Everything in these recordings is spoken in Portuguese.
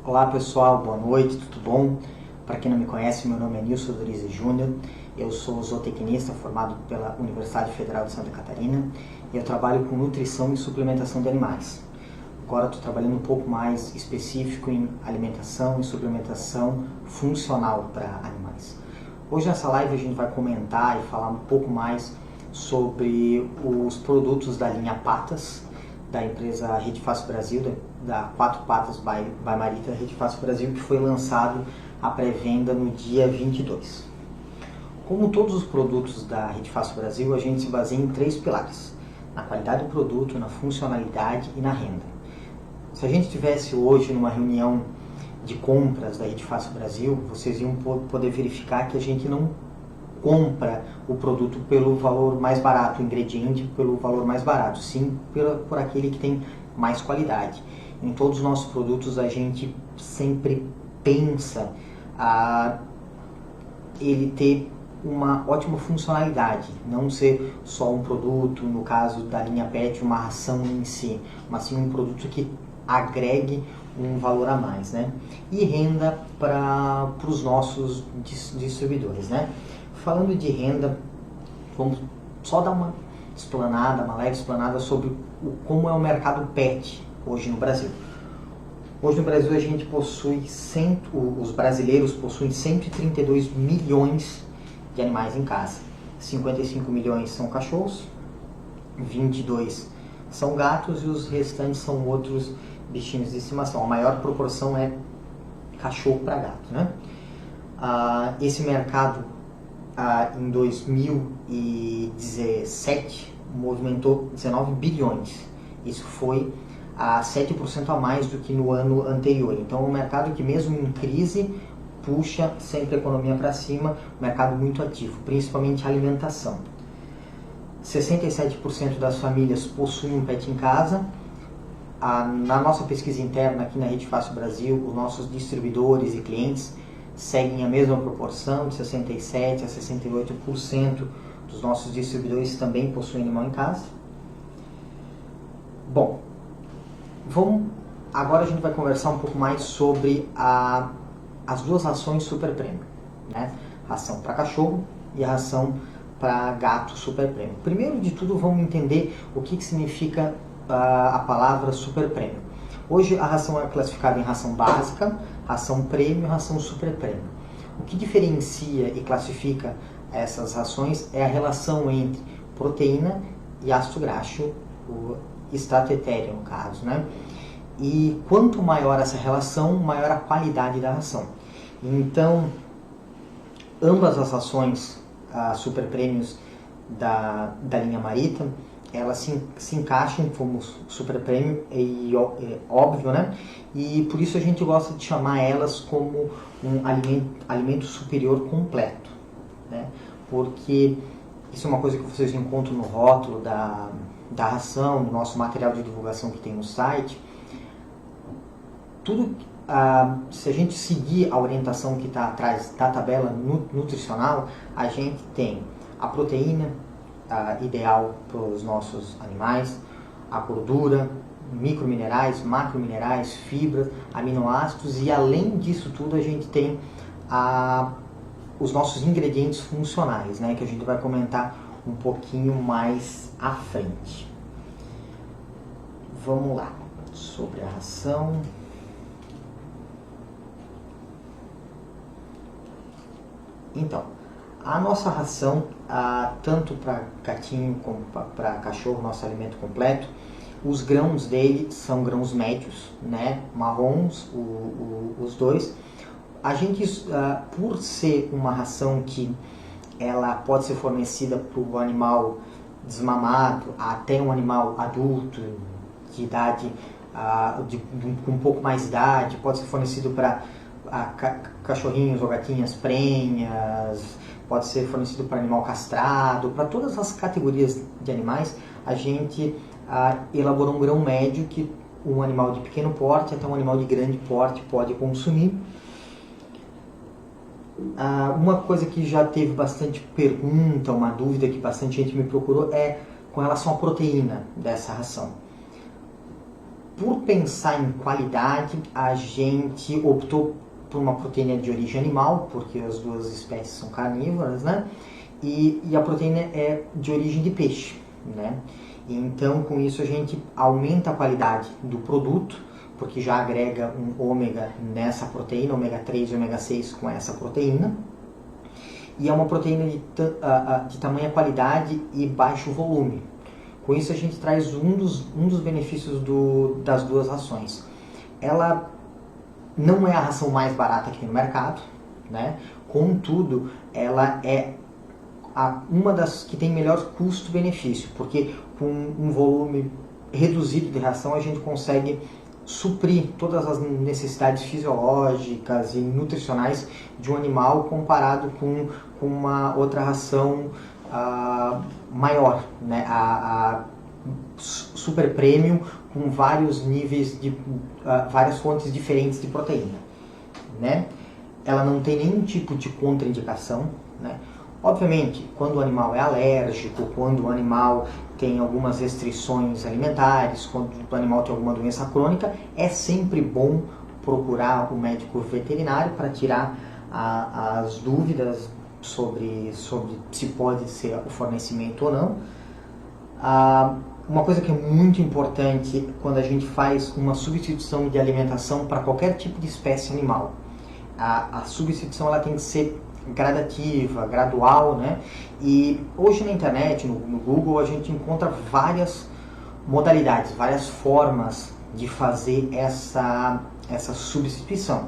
Olá pessoal, boa noite, tudo bom? Para quem não me conhece, meu nome é Nilson Dorize Júnior, eu sou zootecnista formado pela Universidade Federal de Santa Catarina e eu trabalho com nutrição e suplementação de animais. Agora estou trabalhando um pouco mais específico em alimentação e suplementação funcional para animais. Hoje nessa live a gente vai comentar e falar um pouco mais sobre os produtos da linha Patas, da empresa Rede Fácil Brasil, da Quatro Patas by Marita Rede Fácil Brasil, que foi lançado a pré-venda no dia 22. Como todos os produtos da Rede Fácil Brasil, a gente se baseia em 3 pilares: na qualidade do produto, na funcionalidade e na renda. Se a gente estivesse hoje numa reunião de compras da Rede Fácil Brasil, vocês iam poder verificar que a gente não compra o produto pelo valor mais barato, o ingrediente pelo valor mais barato, sim por aquele que tem mais qualidade. Em todos os nossos produtos a gente sempre pensa ele ter uma ótima funcionalidade, não ser só um produto, no caso da linha PET, uma ração em si, mas sim um produto que agregue um valor a mais, né? E renda para os nossos distribuidores, né? Falando de renda, vamos só dar uma leve explanada sobre como é o mercado PET hoje no Brasil. Hoje no Brasil a gente possui, os brasileiros possuem 132 milhões de animais em casa. 55 milhões são cachorros, 22 são gatos e os restantes são outros bichinhos de estimação. A maior proporção é cachorro para gato, né? Esse mercado em 2017 movimentou 19 bilhões. Isso foi 7% a mais do que no ano anterior. Então é um mercado que mesmo em crise puxa sempre a economia para cima, um mercado muito ativo, principalmente a alimentação. 67% das famílias possuem um pet em casa. Na nossa pesquisa interna aqui na Rede Fácil Brasil, os nossos distribuidores e clientes seguem a mesma proporção, de 67% a 68% dos nossos distribuidores também possuem animal em casa. Bom, agora a gente vai conversar um pouco mais sobre as duas rações Super Premium, né? Ração para cachorro e a ração para gato Super Premium. Primeiro de tudo, vamos entender o que significa a palavra Super Premium. Hoje a ração é classificada em ração básica, ração premium e ração super premium. O que diferencia e classifica essas rações é a relação entre proteína e ácido graxo, o extrato etéreo no caso, né? E quanto maior essa relação, maior a qualidade da ração. Então, ambas as rações super premiums da linha Marita, elas se encaixam como super premium, óbvio, né? E por isso a gente gosta de chamar elas como um alimento superior completo, né? Porque isso é uma coisa que vocês encontram no rótulo da ração, no nosso material de divulgação que tem no site. Se a gente seguir a orientação que está atrás da tabela nutricional, a gente tem a proteína ideal para os nossos animais, a gordura, microminerais, macrominerais, fibras, aminoácidos, e além disso tudo a gente tem os nossos ingredientes funcionais, né, que a gente vai comentar um pouquinho mais à frente. Vamos lá, sobre a ração. Então, a nossa ração, tanto para gatinho como para cachorro, nosso alimento completo, os grãos dele são grãos médios, né, marrons, os dois. A gente, por ser uma ração que ela pode ser fornecida para o animal desmamado até um animal adulto, de idade, com um pouco mais de idade, pode ser fornecido para cachorrinhos ou gatinhas prenhas, pode ser fornecido para animal castrado, para todas as categorias de animais, a gente elaborou um grão médio que um animal de pequeno porte até um animal de grande porte pode consumir. Uma coisa que já teve bastante pergunta, uma dúvida que bastante gente me procurou é com relação à proteína dessa ração. por pensar em qualidade, a gente optou por uma proteína de origem animal, porque as duas espécies são carnívoras, né? E a proteína é de origem de peixe, né? Então, com isso, a gente aumenta a qualidade do produto, porque já agrega um ômega nessa proteína, ômega 3 e ômega 6 com essa proteína. E é uma proteína de tamanha qualidade e baixo volume. Com isso, a gente traz um dos benefícios das duas rações. Ela não é a ração mais barata que tem no mercado, né? Contudo, ela é uma das que tem melhor custo-benefício, porque com um volume reduzido de ração a gente consegue suprir todas as necessidades fisiológicas e nutricionais de um animal comparado com uma outra ração maior, né? A super premium, com vários níveis de várias fontes diferentes de proteína, né? Ela não tem nenhum tipo de contraindicação, né? Obviamente, quando o animal é alérgico, quando o animal tem algumas restrições alimentares, quando o animal tem alguma doença crônica, é sempre bom procurar o médico veterinário para tirar as dúvidas sobre se pode ser o fornecimento ou não. Uma coisa que é muito importante quando a gente faz uma substituição de alimentação para qualquer tipo de espécie animal, a substituição ela tem que ser gradativa, gradual, né? E hoje na internet, no Google, a gente encontra várias modalidades, várias formas de fazer essa substituição.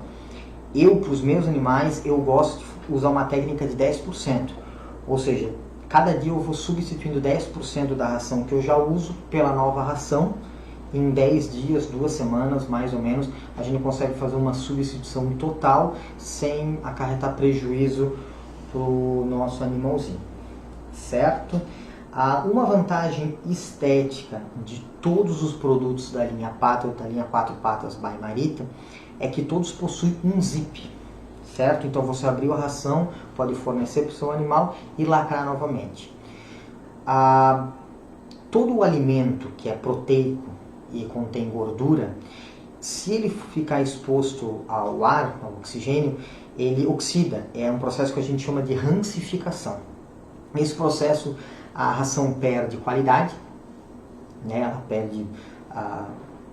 Para os meus animais, eu gosto de usar uma técnica de 10%, ou seja, cada dia eu vou substituindo 10% da ração que eu já uso pela nova ração. Em 10 dias, 2 semanas mais ou menos, a gente consegue fazer uma substituição total sem acarretar prejuízo para o nosso animalzinho, certo? Uma vantagem estética de todos os produtos da linha Pátria, ou da linha 4 Patas by Marita, é que todos possuem um zip, certo? Então você abriu a ração, pode fornecer para o seu animal e lacrar novamente. Todo o alimento que é proteico e contém gordura, se ele ficar exposto ao ar, ao oxigênio, ele oxida. É um processo que a gente chama de rancificação. Nesse processo, a ração perde qualidade, né? Ela perde,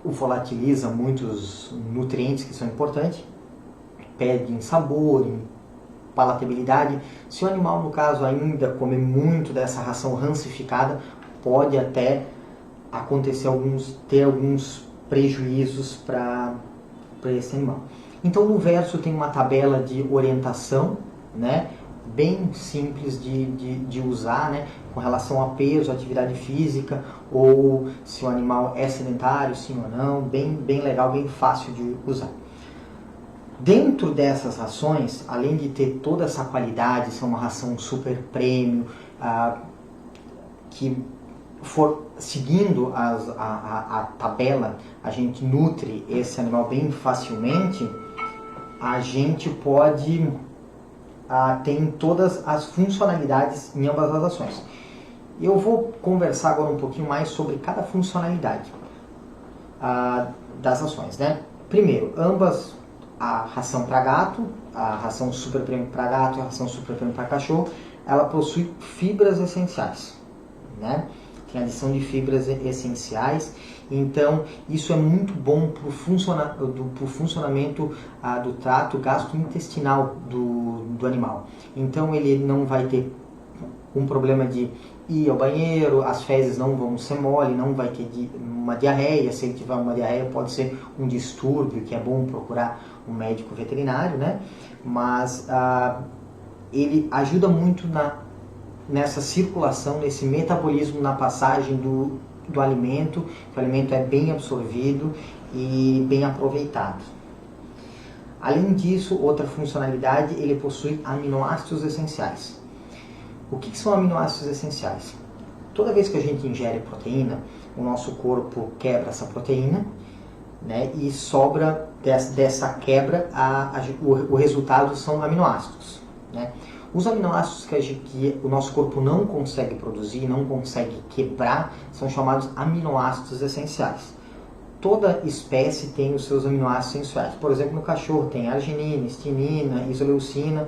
volatiliza muitos nutrientes que são importantes, perde em sabor, em palatabilidade. Se o animal, no caso, ainda comer muito dessa ração rancificada, pode até ter alguns prejuízos para esse animal. Então no verso tem uma tabela de orientação, né, bem simples de usar, né, com relação a peso, atividade física, ou se o animal é sedentário, sim ou não, bem legal, bem fácil de usar. Dentro dessas rações, além de ter toda essa qualidade, ser uma ração super premium, que for seguindo a tabela, a gente nutre esse animal bem facilmente, a gente pode ter todas as funcionalidades em ambas as ações. Eu vou conversar agora um pouquinho mais sobre cada funcionalidade das ações, né? Primeiro, ambas, a ração para gato, a ração super premium para gato e a ração super premium para cachorro, ela possui fibras essenciais, né? Tem adição de fibras essenciais, então isso é muito bom para o funcionamento do trato gastrointestinal do animal. Então ele não vai ter um problema de ir ao banheiro, as fezes não vão ser mole, não vai ter uma diarreia. Se ele tiver uma diarreia, pode ser um distúrbio, que é bom procurar um médico veterinário, né? Mas ele ajuda muito nessa circulação, nesse metabolismo, na passagem do alimento, que o alimento é bem absorvido e bem aproveitado. Além disso, outra funcionalidade, ele possui aminoácidos essenciais. O que são aminoácidos essenciais? Toda vez que a gente ingere proteína, o nosso corpo quebra essa proteína, né, e sobra dessa quebra, o resultado são aminoácidos, né? Os aminoácidos que o nosso corpo não consegue produzir, não consegue quebrar, são chamados aminoácidos essenciais. toda espécie tem os seus aminoácidos essenciais. Por exemplo, no cachorro tem arginina, histamina, isoleucina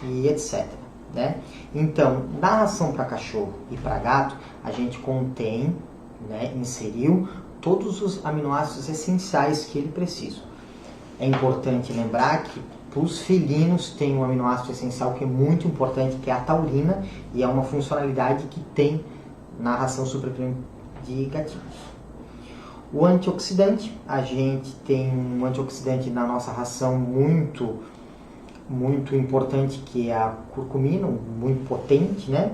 e etc. Né? Então, na ração para cachorro e para gato, a gente contém, né, inseriu todos os aminoácidos essenciais que ele precisa. É importante lembrar que para os felinos tem um aminoácido essencial que é muito importante, que é a taurina, e é uma funcionalidade que tem na ração super premium de gatinhos. O antioxidante, a gente tem um antioxidante na nossa ração muito importante, que é a curcumina, muito potente, né?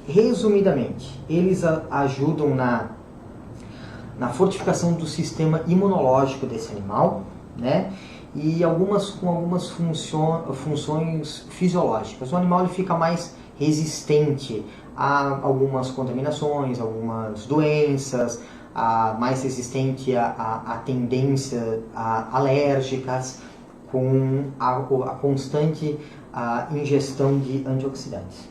Resumidamente, eles ajudam na fortificação do sistema imunológico desse animal, né? E com algumas funções fisiológicas. O animal ele fica mais resistente a algumas contaminações, algumas doenças, mais resistente a tendência alérgicas, com a constante ingestão de antioxidantes.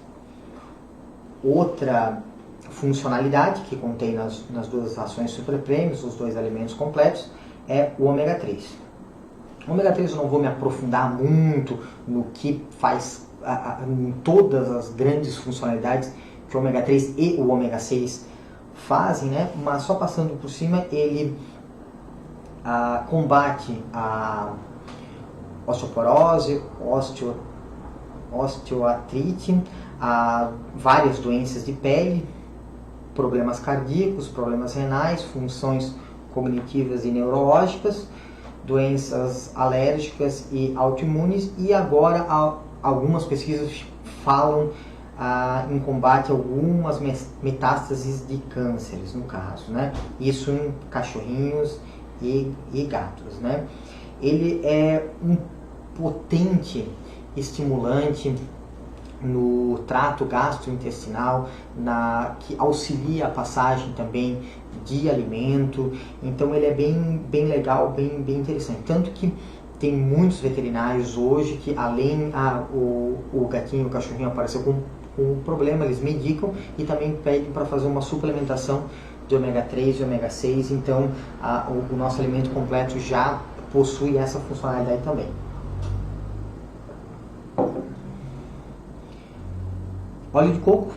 Outra funcionalidade que contém nas duas rações super premiums, os dois alimentos completos, é o ômega 3. O ômega 3 eu não vou me aprofundar muito no que faz em todas as grandes funcionalidades que o ômega 3 e o ômega 6 fazem, né? Mas só passando por cima, ele combate a osteoporose, osteoartrite, várias doenças de pele, problemas cardíacos, problemas renais, funções cognitivas e neurológicas, doenças alérgicas e autoimunes, e agora algumas pesquisas falam em combate a algumas metástases de cânceres, no caso, né? Isso em cachorrinhos e gatos, né? Ele é um potente estimulante no trato gastrointestinal, que auxilia a passagem também de alimento. Então ele é bem legal, bem interessante. Tanto que tem muitos veterinários hoje que, além o gatinho, o cachorrinho apareceu com um problema, eles medicam e também pedem para fazer uma suplementação de ômega 3 e ômega 6. Então o nosso alimento completo já possui essa funcionalidade também. Óleo de coco.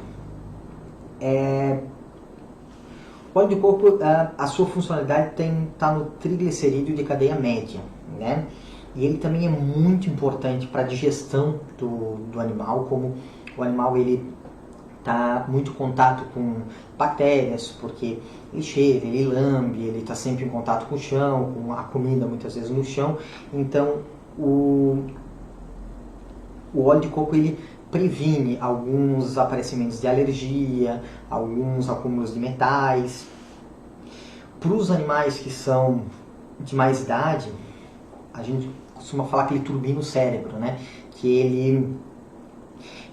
O óleo de coco, a sua funcionalidade está no triglicerídeo de cadeia média, né? E ele também é muito importante para a digestão do animal, como o animal ele está muito em contato com bactérias, porque ele cheira, ele lambe, ele está sempre em contato com o chão, com a comida muitas vezes no chão. Então o óleo de coco ele previne alguns aparecimentos de alergia, alguns acúmulos de metais. Para os animais que são de mais idade, a gente costuma falar que ele turbina o cérebro, né? Que ele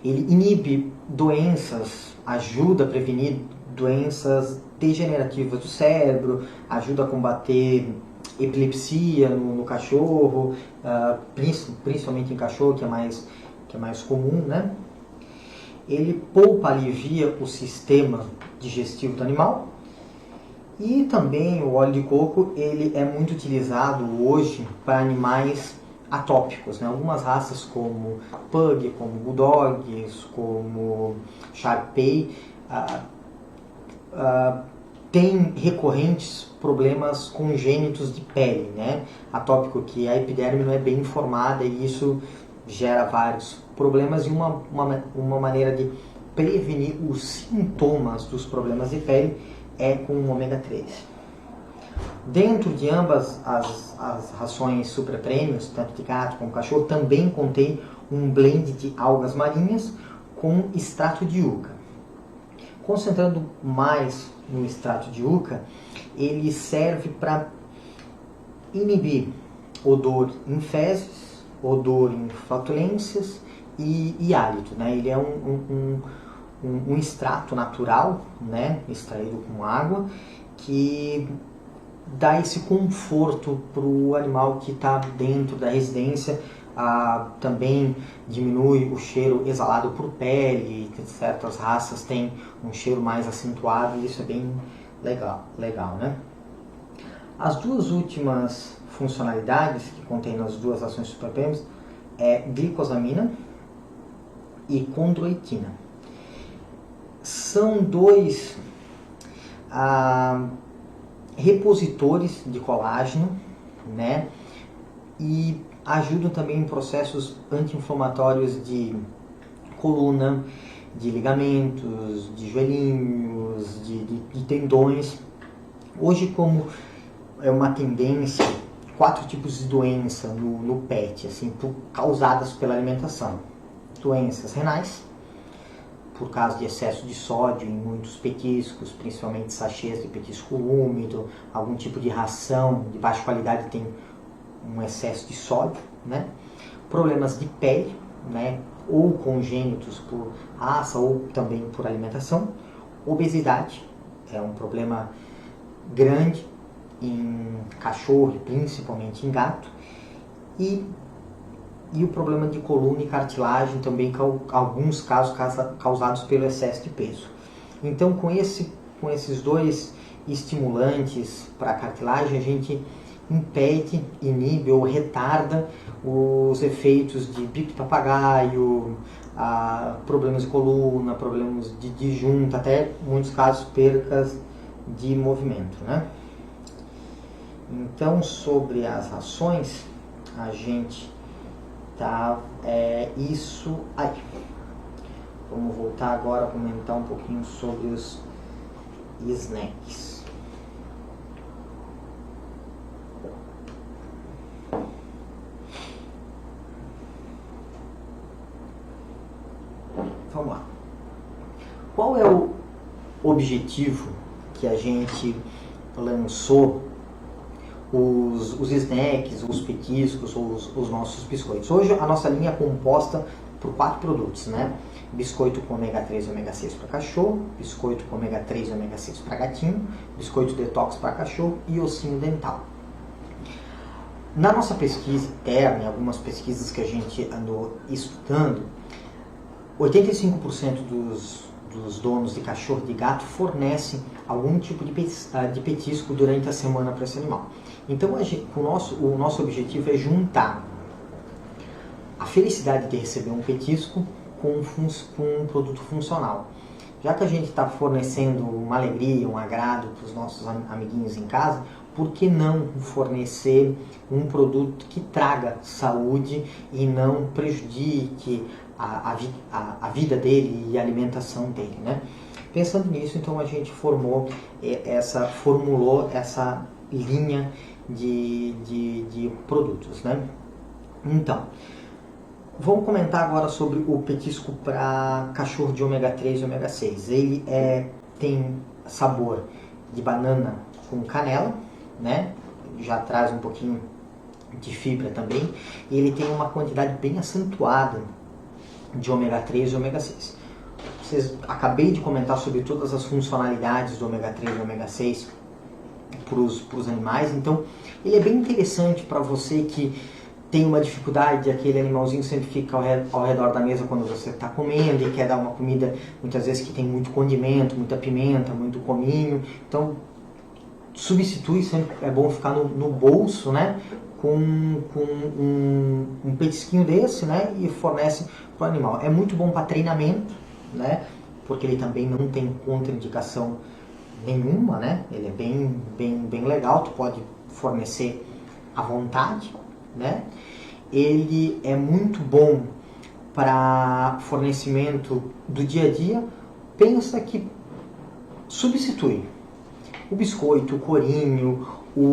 inibe doenças, ajuda a prevenir doenças degenerativas do cérebro, ajuda a combater epilepsia no cachorro, principalmente em cachorro, que é mais comum, né? Ele alivia o sistema digestivo do animal. E também o óleo de coco ele é muito utilizado hoje para animais atópicos, né? Algumas raças como Pug, como Bulldogs, como Shar-Pei têm recorrentes problemas congênitos de pele, né? Atópico, que a epiderme não é bem formada e isso gera vários problemas, e uma maneira de prevenir os sintomas dos problemas de pele é com o ômega 3. Dentro de ambas as rações super premiums, tanto de gato como cachorro, também contém um blend de algas marinhas com extrato de yucca. Concentrando mais no extrato de yucca, ele serve para inibir odor em fezes, odor em flatulências e hálito, né? Ele é um extrato natural, né? Extraído com água, que dá esse conforto para o animal que está dentro da residência. Também diminui o cheiro exalado por pele. Certas raças têm um cheiro mais acentuado e isso é bem legal, né? As duas últimas funcionalidades que contém nas duas ações supraprêmios é glicosamina e condroitina. São dois repositores de colágeno, né? E ajudam também em processos anti-inflamatórios de coluna, de ligamentos, de joelhinhos, de tendões. Hoje, como é uma tendência, 4 tipos de doença no PET, assim, causadas pela alimentação. Doenças renais, por causa de excesso de sódio em muitos petiscos, principalmente sachês de petisco úmido, algum tipo de ração de baixa qualidade tem um excesso de sódio, né? Problemas de pele, né? Ou congênitos por raça ou também por alimentação. Obesidade é um problema grande em cachorro, principalmente em gato. E o problema de coluna e cartilagem também, alguns casos causados pelo excesso de peso. Então, com esses dois estimulantes para a cartilagem, a gente impede, inibe ou retarda os efeitos de bico de papagaio, problemas de coluna, problemas de junta, até em muitos casos percas de movimento, né? Então, sobre as ações, a gente isso aí. Vamos voltar agora a comentar um pouquinho sobre os snacks. Vamos lá. Qual é o objetivo que a gente lançou os snacks, os petiscos, os nossos biscoitos? Hoje a nossa linha é composta por 4 produtos, né? Biscoito com ômega 3 e ômega 6 para cachorro, biscoito com ômega 3 e ômega 6 para gatinho, biscoito detox para cachorro e ossinho dental. Na nossa pesquisa interna, em algumas pesquisas que a gente andou estudando, 85% dos donos de cachorro e de gato fornecem algum tipo de petisco durante a semana para esse animal. Então, o nosso objetivo é juntar a felicidade de receber um petisco com um produto funcional. Já que a gente está fornecendo uma alegria, um agrado para os nossos amiguinhos em casa, por que não fornecer um produto que traga saúde e não prejudique a vida dele e a alimentação dele, né? Pensando nisso, então a gente formulou essa linha de produtos, né? Então, vamos comentar agora sobre o petisco para cachorro de ômega 3 e ômega 6. Ele tem sabor de banana com canela, né? Já traz um pouquinho de fibra também. E ele tem uma quantidade bem acentuada de ômega 3 e ômega 6. Acabei de comentar sobre todas as funcionalidades do ômega 3 e ômega 6 para os animais. Então, ele é bem interessante para você que tem uma dificuldade, aquele animalzinho sempre fica ao redor da mesa quando você está comendo e quer dar uma comida, muitas vezes que tem muito condimento, muita pimenta, muito cominho. Então, substitui, sempre é bom ficar no bolso, né? Com um petisquinho desse, né? E fornece para o animal. É muito bom para treinamento, né? Porque ele também não tem contraindicação nenhuma, né? Ele é bem legal, tu pode fornecer à vontade, né? Ele é muito bom para fornecimento do dia a dia. Pensa que substitui o biscoito, o corinho,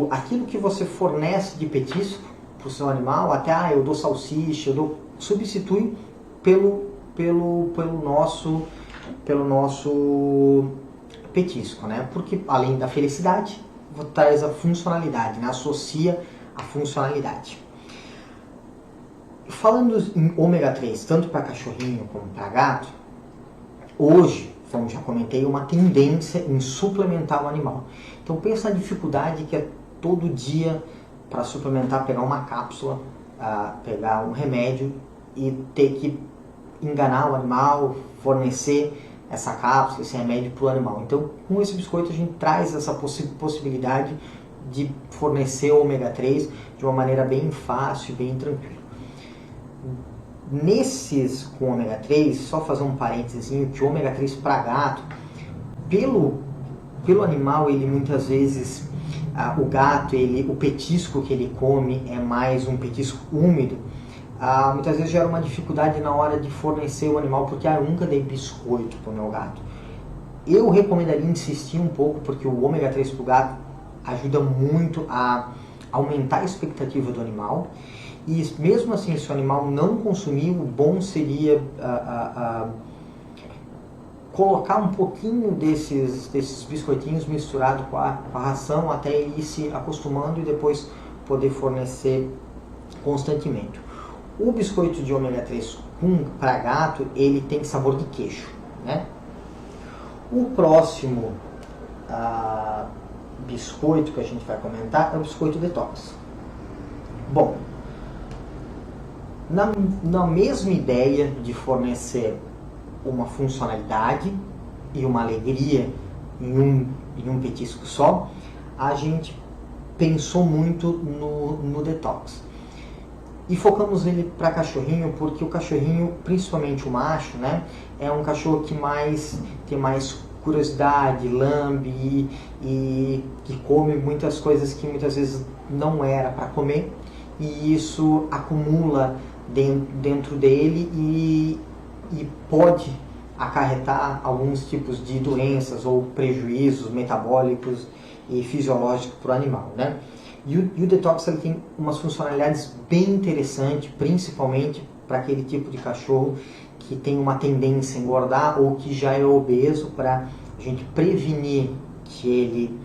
aquilo que você fornece de petisco para o seu animal, até eu dou salsicha, substitui pelo nosso petisco, né? Porque além da felicidade, traz a funcionalidade, né? Associa a funcionalidade. Falando em ômega 3, tanto para cachorrinho como para gato, hoje, como já comentei, uma tendência em suplementar o animal. Então pensa na dificuldade que é todo dia para suplementar, pegar uma cápsula, pegar um remédio e ter que enganar o animal, fornecer essa cápsula, esse remédio para o animal. Então, com esse biscoito a gente traz essa possibilidade de fornecer ômega 3 de uma maneira bem fácil, bem tranquila. Nesses com ômega 3, só fazer um parênteses, que o ômega 3 para gato, pelo animal, ele muitas vezes, o gato, o petisco que ele come é mais um petisco úmido, muitas vezes gera uma dificuldade na hora de fornecer o animal, porque eu nunca dei biscoito para o meu gato. Eu recomendaria insistir um pouco, porque o ômega 3 para o gato ajuda muito a aumentar a expectativa do animal. E mesmo assim, se o animal não consumir, o bom seria colocar um pouquinho desses biscoitinhos misturado com a ração até ele ir se acostumando e depois poder fornecer constantemente. O biscoito de ômega 3 para gato, ele tem sabor de queijo, né? O próximo biscoito que a gente vai comentar é o biscoito detox. Bom, na mesma ideia de fornecer uma funcionalidade e uma alegria em um petisco só, a gente pensou muito no detox. E focamos ele para cachorrinho, porque o cachorrinho, principalmente o macho, né, é um cachorro que tem mais curiosidade, lambe e que come muitas coisas que muitas vezes não era para comer, e isso acumula dentro dele e pode acarretar alguns tipos de doenças ou prejuízos metabólicos e fisiológicos para o animal, né? E o detox ele tem umas funcionalidades bem interessantes, principalmente para aquele tipo de cachorro que tem uma tendência a engordar ou que já é obeso, para a gente prevenir que ele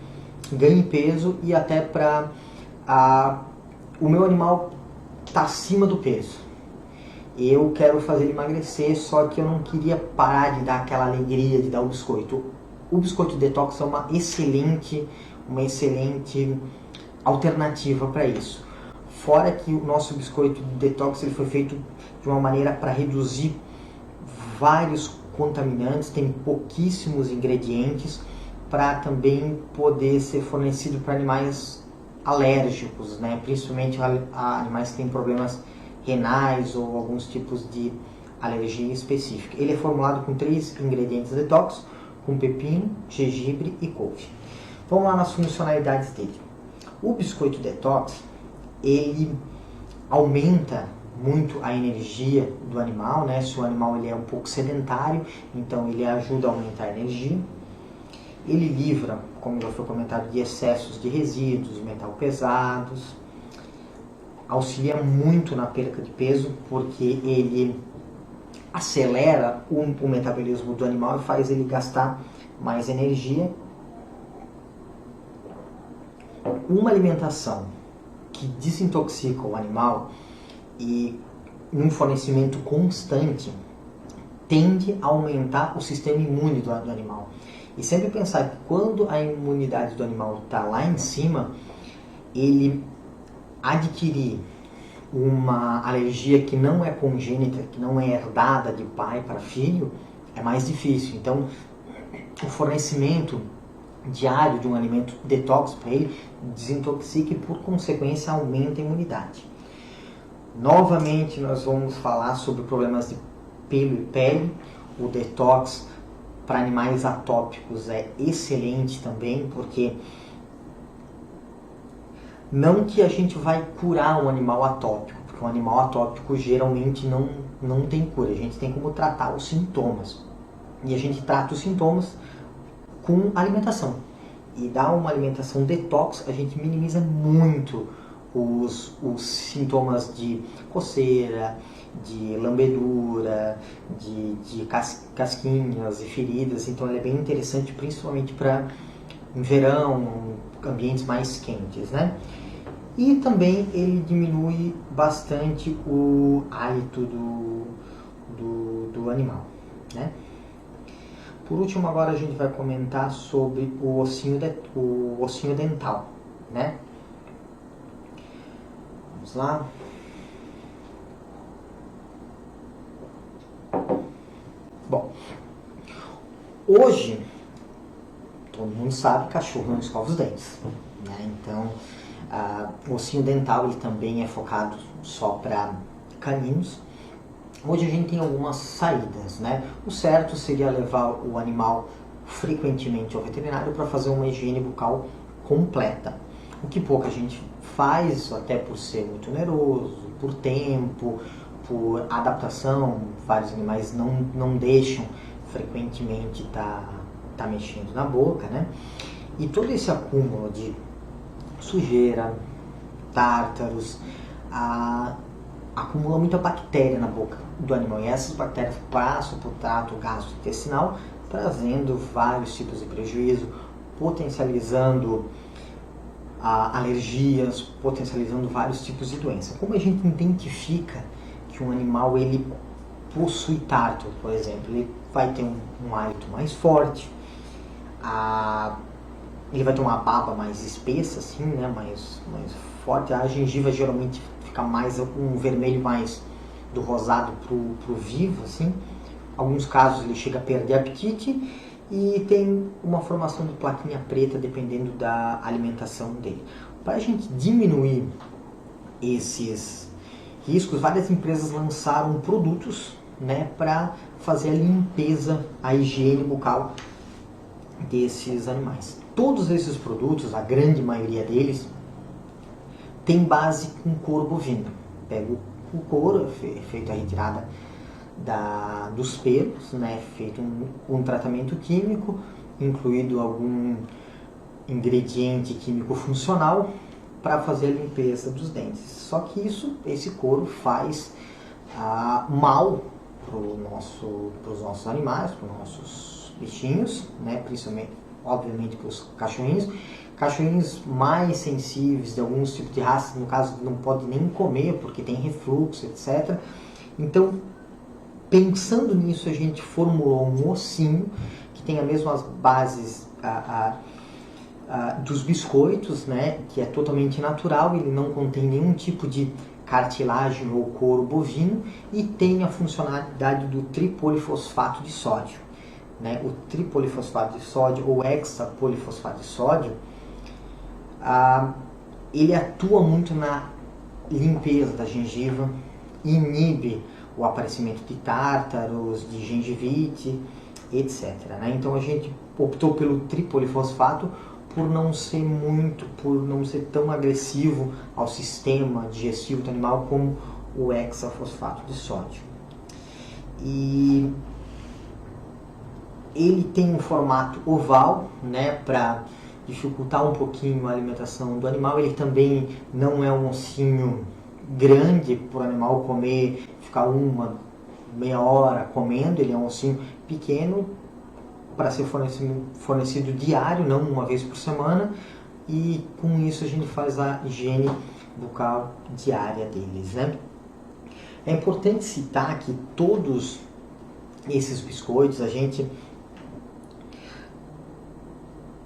ganhe peso e até para o meu animal estar acima do peso. Eu quero fazer ele emagrecer, só que eu não queria parar de dar aquela alegria de dar o biscoito. O biscoito detox é uma excelente alternativa para isso. Fora que o nosso biscoito detox ele foi feito de uma maneira para reduzir vários contaminantes, tem pouquíssimos ingredientes, para também poder ser fornecido para animais alérgicos, né? Principalmente animais que têm problemas renais ou alguns tipos de alergia específica. Ele é formulado com 3 ingredientes detox, com pepino, gengibre e couve. Vamos lá nas funcionalidades dele. O biscoito detox, ele aumenta muito a energia do animal, né? Se o animal ele é um pouco sedentário, então ele ajuda a aumentar a energia. Ele livra, como já foi comentado, de excessos de resíduos, metal pesados. Auxilia muito na perca de peso, porque ele acelera o metabolismo do animal e faz ele gastar mais energia. Uma alimentação que desintoxica o animal e um fornecimento constante tende a aumentar o sistema imune do animal. E sempre pensar que quando a imunidade do animal está lá em cima, ele adquirir uma alergia que não é congênita, que não é herdada de pai para filho, é mais difícil. Então, o fornecimento diário de um alimento detox para ele desintoxica e, por consequência, aumenta a imunidade. Novamente, nós vamos falar sobre problemas de pelo e pele. O detox para animais atópicos é excelente também, porque não que a gente vai curar um animal atópico, porque um animal atópico geralmente não tem cura. A gente tem como tratar os sintomas. E a gente trata os sintomas com alimentação. E dar uma alimentação detox, a gente minimiza muito os sintomas de coceira, de lambedura, de casquinhas e feridas. Então ele é bem interessante, principalmente para em verão, ambientes mais quentes, né? E também ele diminui bastante o hálito do animal, né? Por último, agora a gente vai comentar sobre o ossinho dental, né? Vamos lá. Bom, hoje todo mundo sabe que cachorro não escova os dentes, né? né? Então, o ossinho dental ele também é focado só para caninos. Hoje a gente tem algumas saídas, né? O certo seria levar o animal frequentemente ao veterinário para fazer uma higiene bucal completa. O que pouca gente faz, até por ser muito oneroso, por tempo, por adaptação, vários animais não deixam frequentemente tá mexendo na boca, né? E todo esse acúmulo de sujeira, tártaros, acumula muita bactéria na boca do animal. E essas bactérias passam para o trato gastrointestinal, trazendo vários tipos de prejuízo, potencializando alergias, potencializando vários tipos de doença. Como a gente identifica que um animal ele possui tártaro, por exemplo, ele vai ter um hálito mais forte, ele vai ter uma baba mais espessa, assim, né, mais forte. A gengiva geralmente fica mais um vermelho mais do rosado pro vivo, assim. Alguns casos ele chega a perder apetite e tem uma formação de plaquinha preta dependendo da alimentação dele. Para a gente diminuir esses riscos, várias empresas lançaram produtos, né, para fazer a limpeza, a higiene bucal desses animais. Todos esses produtos, a grande maioria deles, tem base com couro bovino. Pega o couro, feito a retirada dos pelos, né, feito um tratamento químico, incluído algum ingrediente químico funcional para fazer a limpeza dos dentes. Só que esse couro faz mal para os nossos animais, para os nossos bichinhos, né, principalmente, obviamente, para os cachorrinhos. Cachorrinhos mais sensíveis de alguns tipos de raças, no caso, não pode nem comer porque tem refluxo, etc. Então, pensando nisso, a gente formulou um ossinho que tem as mesmas bases dos biscoitos, né, que é totalmente natural, ele não contém nenhum tipo de cartilagem ou couro bovino e tem a funcionalidade do tripolifosfato de sódio. Né? O tripolifosfato de sódio ou hexapolifosfato de sódio, ele atua muito na limpeza da gengiva, inibe o aparecimento de tártaros, de gengivite, etc. Né? Então a gente optou pelo tripolifosfato por não ser tão agressivo ao sistema digestivo do animal como o hexafosfato de sódio. E ele tem um formato oval, né, para dificultar um pouquinho a alimentação do animal. Ele também não é um ossinho grande para o animal comer, ficar meia hora comendo. Ele é um ossinho pequeno para ser fornecido diário, não uma vez por semana, e com isso a gente faz a higiene bucal diária deles, né? É importante citar que todos esses biscoitos a gente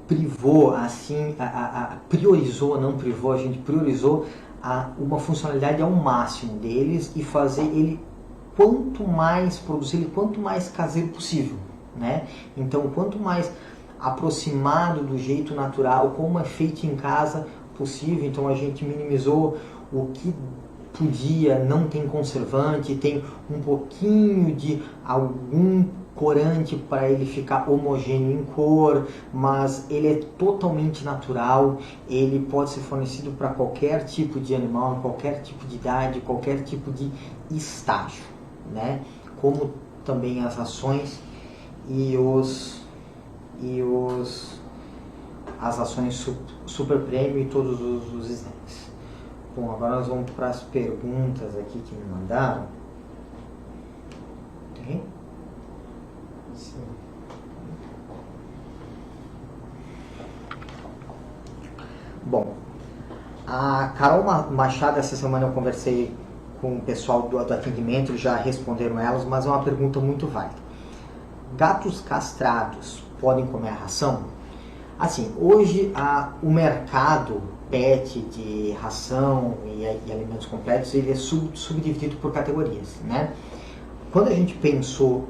privou, assim, priorizou uma funcionalidade ao máximo deles e fazer ele produzir ele quanto mais caseiro possível, né? Então, quanto mais aproximado do jeito natural, como é feito em casa possível. Então, a gente minimizou o que podia, não tem conservante, tem um pouquinho de algum corante para ele ficar homogêneo em cor, mas ele é totalmente natural, ele pode ser fornecido para qualquer tipo de animal, qualquer tipo de idade, qualquer tipo de estágio, né? Como também as rações as ações super prêmio e todos os snacks. Bom, agora nós vamos para as perguntas aqui que me mandaram. Okay? Sim. Bom, a Carol Machado, essa semana eu conversei com o pessoal do atendimento, eles já responderam elas, mas é uma pergunta muito válida. Gatos castrados podem comer a ração? Assim, hoje o mercado pet de ração e alimentos completos, ele é subdividido por categorias, né? Quando a gente pensou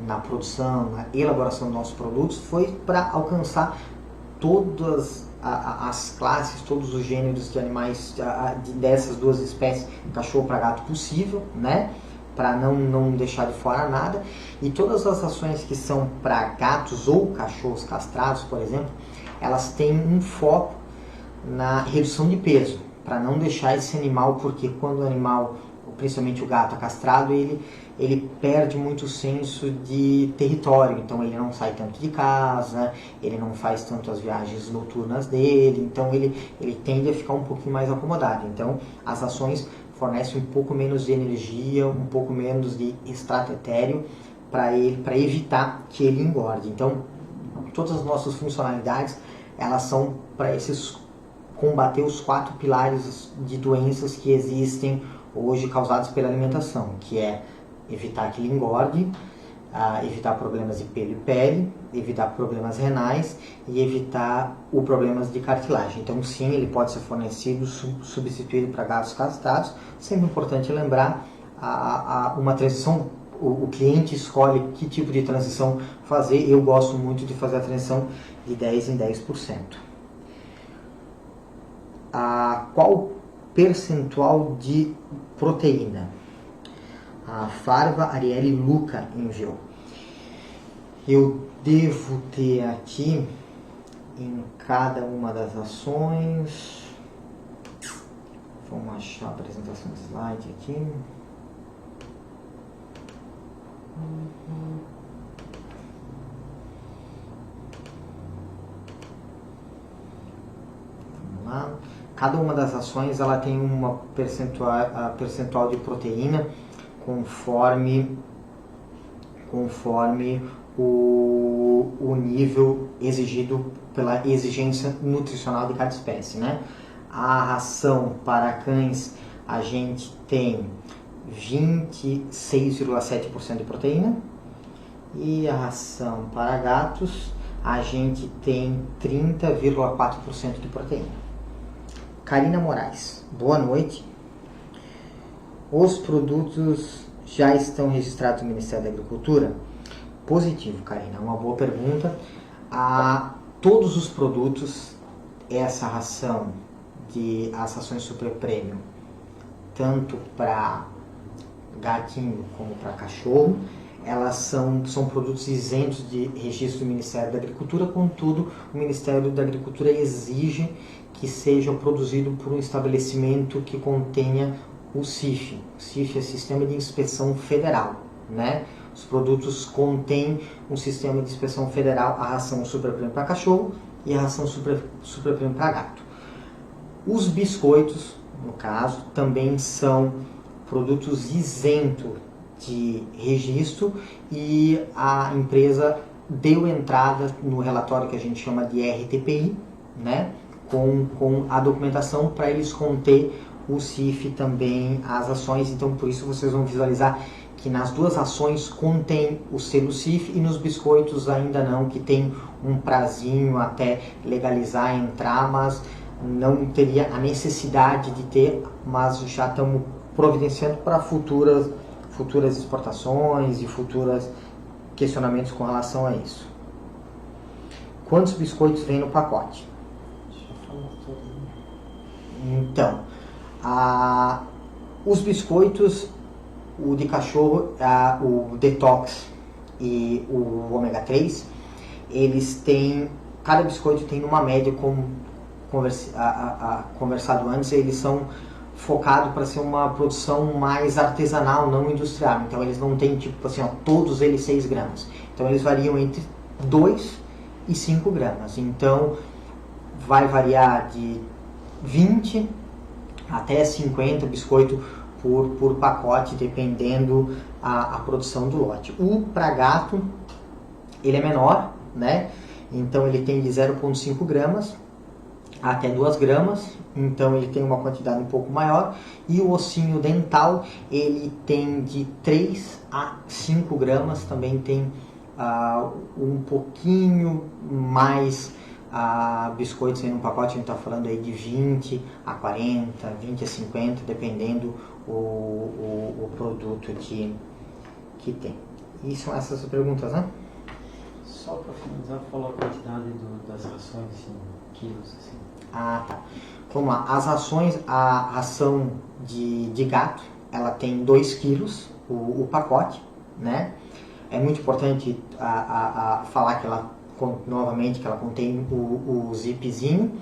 na produção, na elaboração dos nossos produtos, foi para alcançar todas as classes, todos os gêneros de animais dessas duas espécies, cachorro para gato possível, né? Para não deixar de fora nada. E todas as ações que são para gatos ou cachorros castrados, por exemplo, elas têm um foco na redução de peso, para não deixar esse animal, porque quando o animal, principalmente o gato, é castrado, ele perde muito o senso de território, então ele não sai tanto de casa, ele não faz tanto as viagens noturnas dele, então ele tende a ficar um pouquinho mais acomodado. Então as ações fornecem um pouco menos de energia, um pouco menos de extrato etéreo para evitar que ele engorde. Então todas as nossas funcionalidades, elas são para combater os 4 pilares de doenças que existem hoje causadas pela alimentação, que é evitar que ele engorde, evitar problemas de pelo e pele, evitar problemas renais e evitar os problemas de cartilagem. Então sim, ele pode ser fornecido, substituído para gatos castrados. Sempre importante lembrar uma transição, o cliente escolhe que tipo de transição fazer. Eu gosto muito de fazer a transição de 10 em 10%. Qual percentual de proteína? A Farva Arielle Luca enviou. Eu devo ter aqui em cada uma das ações. Vamos achar a apresentação do slide aqui. Vamos lá. Cada uma das ações ela tem uma percentual de proteína conforme o nível exigido pela exigência nutricional de cada espécie, né? A ração para cães a gente tem 26,7% de proteína e a ração para gatos a gente tem 30,4% de proteína. Karina Moraes, boa noite. Os produtos já estão registrados no Ministério da Agricultura? Positivo, Karina, uma boa pergunta. Todos os produtos, essa ração as rações super premium, tanto para gatinho como para cachorro, elas são produtos isentos de registro do Ministério da Agricultura, contudo, o Ministério da Agricultura exige que sejam produzidos por um estabelecimento que contenha o CIF. O CIF é Sistema de Inspeção Federal, né? Os produtos contêm um sistema de inspeção federal, a ração super premium para cachorro e a ração super premium para gato. Os biscoitos, no caso, também são produtos isentos de registro e a empresa deu entrada no relatório que a gente chama de RTPI, né? Com a documentação para eles conter o CIF também, as ações. Então por isso vocês vão visualizar que nas duas ações contém o selo CIF e nos biscoitos ainda não, que tem um prazinho até legalizar, entrar, mas não teria a necessidade de ter, mas já estamos providenciando para futuras exportações e futuros questionamentos com relação a isso. Quantos biscoitos vem no pacote? Então, os biscoitos, o de cachorro, o Detox e o Ômega 3, eles têm, cada biscoito tem uma média, como conversado antes, eles são focados para ser uma produção mais artesanal, não industrial. Então eles não têm tipo assim, todos eles 6 gramas. Então eles variam entre 2 e 5 gramas. Então vai variar de 20 até 50 biscoito por pacote, dependendo a produção do lote. O para gato, ele é menor, né? Então ele tem de 0,5 gramas até 2 gramas, então ele tem uma quantidade um pouco maior. E o ossinho dental, ele tem de 3 a 5 gramas, também tem um pouquinho mais biscoitos aí no pacote. A gente está falando aí de 20 a 40, 20 a 50, dependendo o produto que tem. E são essas perguntas, né? Só para finalizar, falou a quantidade das rações, assim, quilos, assim. Ah, tá. Vamos lá. As rações, a ração de gato, ela tem 2 quilos, o pacote, né? É muito importante falar que ela, novamente, que ela contém o zipzinho.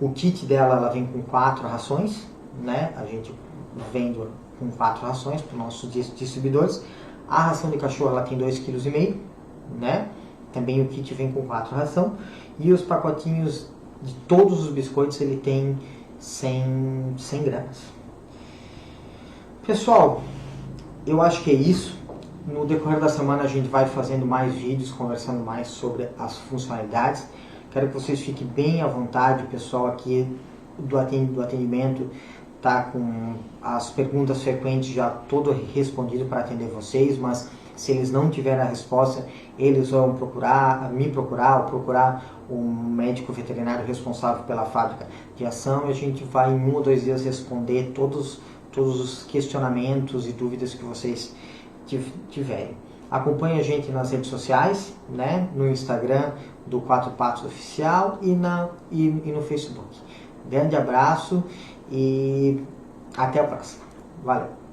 O kit dela, ela vem com 4 rações, né? A gente vende com 4 rações para os nossos distribuidores. A ração de cachorro, ela tem 2,5 kg, né? Também o kit vem com 4 rações. E os pacotinhos de todos os biscoitos, ele tem 100 gramas. Pessoal, eu acho que é isso. No decorrer da semana a gente vai fazendo mais vídeos, conversando mais sobre as funcionalidades. Quero que vocês fiquem bem à vontade, o pessoal aqui do atendimento está com as perguntas frequentes já todo respondido para atender vocês, mas se eles não tiverem a resposta, eles vão me procurar ou procurar um médico veterinário responsável pela fábrica de ação, e a gente vai em 1 ou 2 dias responder todos os questionamentos e dúvidas que vocês tiverem. Acompanhe a gente nas redes sociais, né? No Instagram do Quatro Patos Oficial e no Facebook. Grande abraço e até a próxima. Valeu!